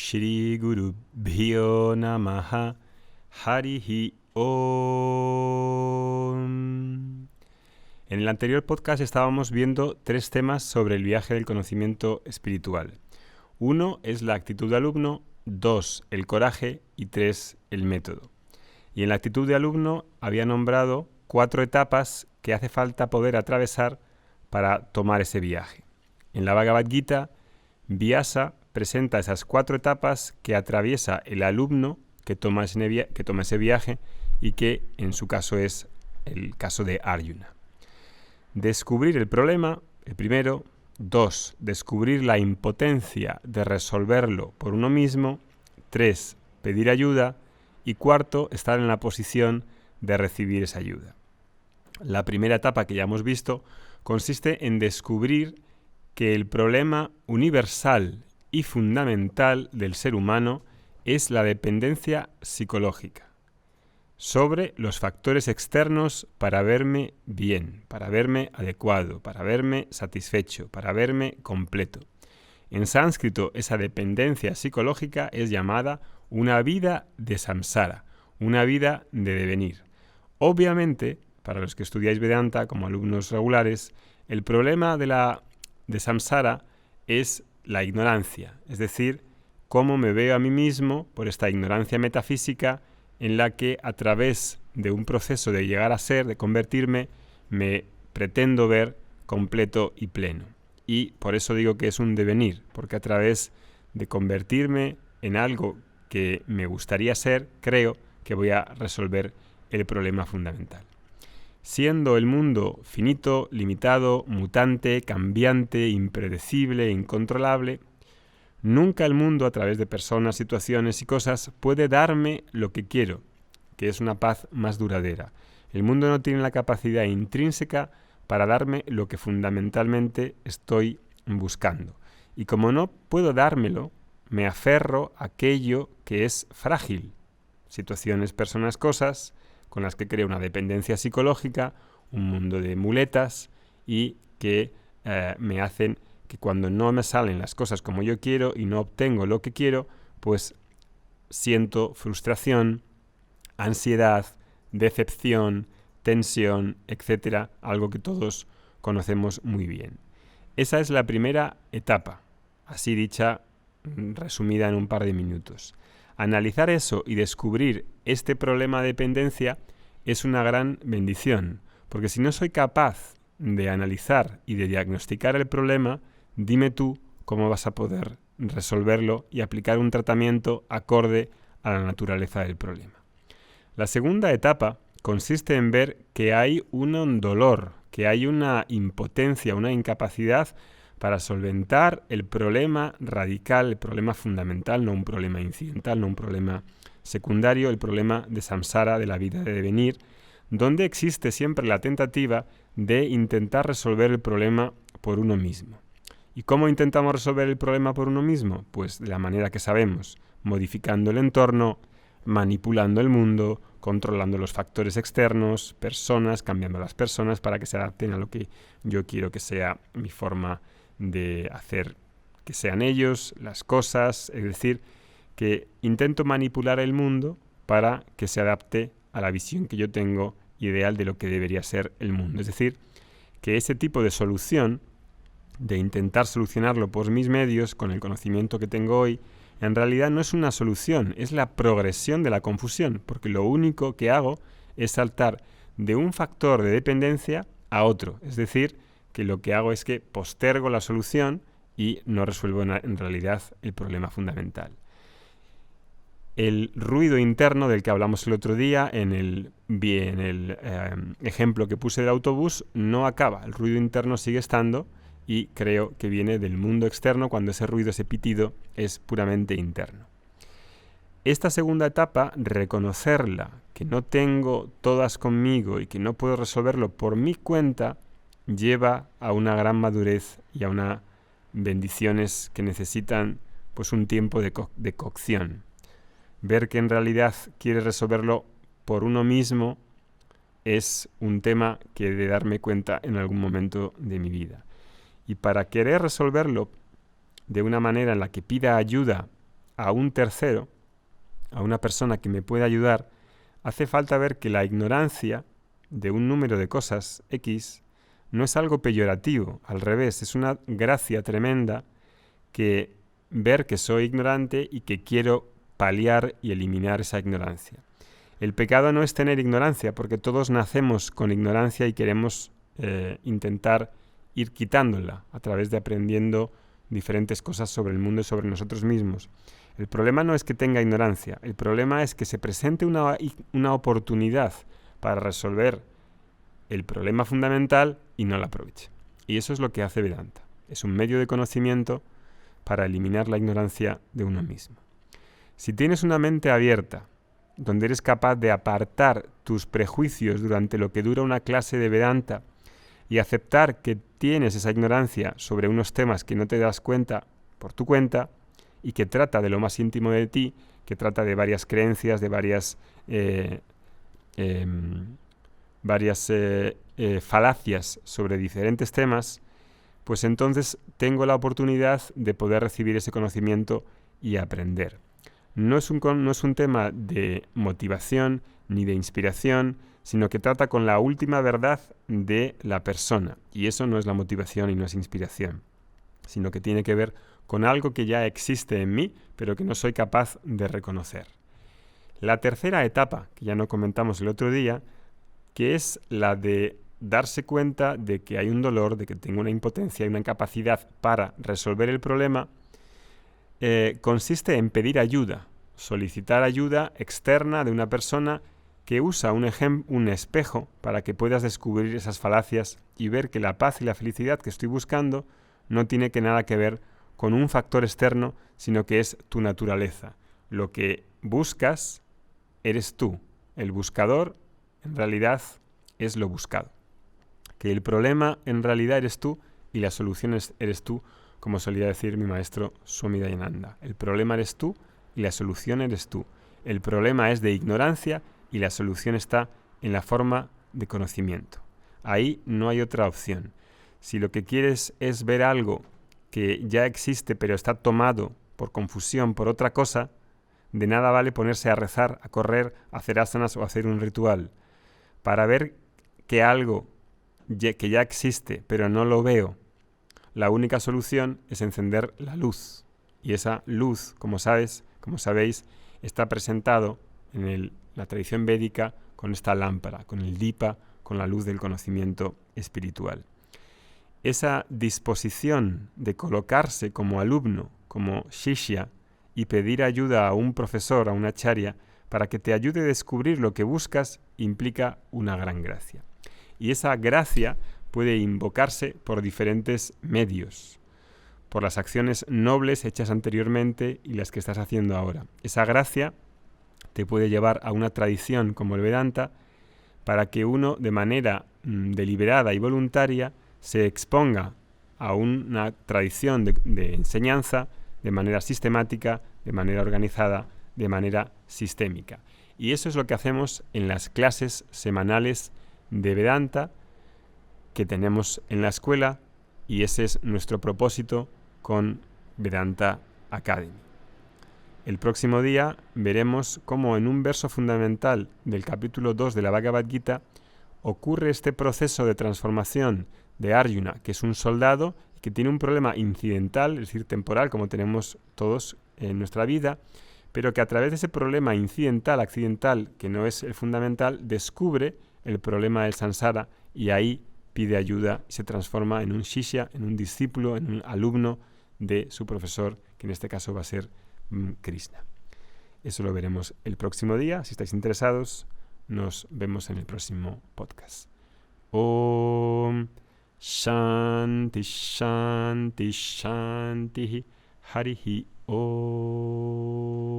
Shri Guru Bhyo Namaha Harihi Om. En el anterior podcast estábamos viendo 3 temas sobre el viaje del conocimiento espiritual. 1 es la actitud de alumno, 2 el coraje y 3 el método. Y en la actitud de alumno había nombrado 4 etapas que hace falta poder atravesar para tomar ese viaje. En la Bhagavad Gita, Vyasa presenta esas 4 etapas que atraviesa el alumno que toma ese viaje y que en su caso es el caso de Arjuna. Descubrir el problema, el primero. 2. Descubrir la impotencia de resolverlo por uno mismo. 3. Pedir ayuda. Y 4. Estar en la posición de recibir esa ayuda. La primera etapa que ya hemos visto consiste en descubrir que el problema universal y fundamental del ser humano es la dependencia psicológica sobre los factores externos para verme bien, para verme adecuado, para verme satisfecho, para verme completo. En sánscrito, esa dependencia psicológica es llamada una vida de samsara, una vida de devenir. Obviamente, para los que estudiáis Vedanta como alumnos regulares, el problema de samsara es la ignorancia, es decir, cómo me veo a mí mismo por esta ignorancia metafísica en la que a través de un proceso de llegar a ser, de convertirme, me pretendo ver completo y pleno. Y por eso digo que es un devenir, porque a través de convertirme en algo que me gustaría ser, creo que voy a resolver el problema fundamental. Siendo el mundo finito, limitado, mutante, cambiante, impredecible, incontrolable, nunca el mundo, a través de personas, situaciones y cosas, puede darme lo que quiero, que es una paz más duradera. El mundo no tiene la capacidad intrínseca para darme lo que fundamentalmente estoy buscando. Y como no puedo dármelo, me aferro a aquello que es frágil. Situaciones, personas, cosas con las que creo una dependencia psicológica, un mundo de muletas y que me hacen que cuando no me salen las cosas como yo quiero y no obtengo lo que quiero, pues siento frustración, ansiedad, decepción, tensión, etcétera, algo que todos conocemos muy bien. Esa es la primera etapa, así dicha, resumida en un par de minutos. Analizar eso y descubrir este problema de dependencia es una gran bendición, porque si no soy capaz de analizar y de diagnosticar el problema, dime tú cómo vas a poder resolverlo y aplicar un tratamiento acorde a la naturaleza del problema. La segunda etapa consiste en ver que hay un dolor, que hay una impotencia, una incapacidad para solventar el problema radical, el problema fundamental, no un problema incidental, no un problema secundario, el problema de samsara, de la vida de devenir, donde existe siempre la tentativa de intentar resolver el problema por uno mismo. ¿Y cómo intentamos resolver el problema por uno mismo? Pues de la manera que sabemos, modificando el entorno, manipulando el mundo, controlando los factores externos, personas, cambiando las personas para que se adapten a lo que yo quiero que sea mi forma de hacer que sean ellos, las cosas, es decir, que intento manipular el mundo para que se adapte a la visión que yo tengo ideal de lo que debería ser el mundo. Es decir, que ese tipo de solución, de intentar solucionarlo por mis medios, con el conocimiento que tengo hoy, en realidad no es una solución, es la progresión de la confusión, porque lo único que hago es saltar de un factor de dependencia a otro, es decir, que lo que hago es que postergo la solución y no resuelvo en realidad el problema fundamental. El ruido interno del que hablamos el otro día en el ejemplo que puse del autobús no acaba, el ruido interno sigue estando y creo que viene del mundo externo cuando ese ruido, ese pitido es puramente interno. Esta segunda etapa, reconocerla, que no tengo todas conmigo y que no puedo resolverlo por mi cuenta, lleva a una gran madurez y a unas bendiciones que necesitan pues un tiempo de cocción. Ver que en realidad quiere resolverlo por uno mismo es un tema que he de darme cuenta en algún momento de mi vida. Y para querer resolverlo de una manera en la que pida ayuda a un tercero, a una persona que me pueda ayudar, hace falta ver que la ignorancia de un número de cosas X no es algo peyorativo, al revés, es una gracia tremenda que ver que soy ignorante y que quiero paliar y eliminar esa ignorancia. El pecado no es tener ignorancia, porque todos nacemos con ignorancia y queremos intentar ir quitándola a través de aprendiendo diferentes cosas sobre el mundo y sobre nosotros mismos. El problema no es que tenga ignorancia, el problema es que se presente una oportunidad para resolver el problema fundamental y no la aproveche. Y eso es lo que hace Vedanta. Es un medio de conocimiento para eliminar la ignorancia de uno mismo. Si tienes una mente abierta, donde eres capaz de apartar tus prejuicios durante lo que dura una clase de Vedanta y aceptar que tienes esa ignorancia sobre unos temas que no te das cuenta por tu cuenta y que trata de lo más íntimo de ti, que trata de varias creencias, de varias falacias sobre diferentes temas, pues entonces tengo la oportunidad de poder recibir ese conocimiento y aprender. No es un tema de motivación ni de inspiración, sino que trata con la última verdad de la persona. Y eso no es la motivación y no es inspiración, sino que tiene que ver con algo que ya existe en mí, pero que no soy capaz de reconocer. La tercera etapa, que ya no comentamos el otro día, que es la de darse cuenta de que hay un dolor, de que tengo una impotencia y una incapacidad para resolver el problema, consiste en pedir ayuda, solicitar ayuda externa de una persona que usa un espejo para que puedas descubrir esas falacias y ver que la paz y la felicidad que estoy buscando no tiene nada que ver con un factor externo, sino que es tu naturaleza. Lo que buscas eres tú. El buscador en realidad es lo buscado. Que el problema en realidad eres tú y la solución eres tú, como solía decir mi maestro Swami Dayananda. El problema eres tú y la solución eres tú. El problema es de ignorancia y la solución está en la forma de conocimiento. Ahí no hay otra opción. Si lo que quieres es ver algo que ya existe pero está tomado por confusión por otra cosa, de nada vale ponerse a rezar, a correr, a hacer asanas o a hacer un ritual. Para ver que algo que ya existe pero no lo veo, la única solución es encender la luz. Y esa luz, como sabéis, está presentado en la tradición védica con esta lámpara, con el dipa, con la luz del conocimiento espiritual. Esa disposición de colocarse como alumno, como shishya, y pedir ayuda a un profesor, a una acharya, para que te ayude a descubrir lo que buscas, implica una gran gracia. Y esa gracia puede invocarse por diferentes medios, por las acciones nobles hechas anteriormente y las que estás haciendo ahora. Esa gracia te puede llevar a una tradición como el Vedanta para que uno, de manera deliberada y voluntaria, se exponga a una tradición de enseñanza de manera sistemática, de manera organizada, de manera sistémica. Y eso es lo que hacemos en las clases semanales de Vedanta que tenemos en la escuela, y ese es nuestro propósito con Vedanta Academy. El próximo día veremos cómo en un verso fundamental del capítulo 2 de la Bhagavad Gita ocurre este proceso de transformación de Arjuna, que es un soldado que tiene un problema incidental, es decir, temporal, como tenemos todos en nuestra vida, pero que a través de ese problema incidental, accidental, que no es el fundamental, descubre el problema del samsara y ahí pide ayuda y se transforma en un shishya, en un discípulo, en un alumno de su profesor, que en este caso va a ser Krishna. Eso lo veremos el próximo día. Si estáis interesados, nos vemos en el próximo podcast. Om Shanti Shanti Shanti Harihi Om.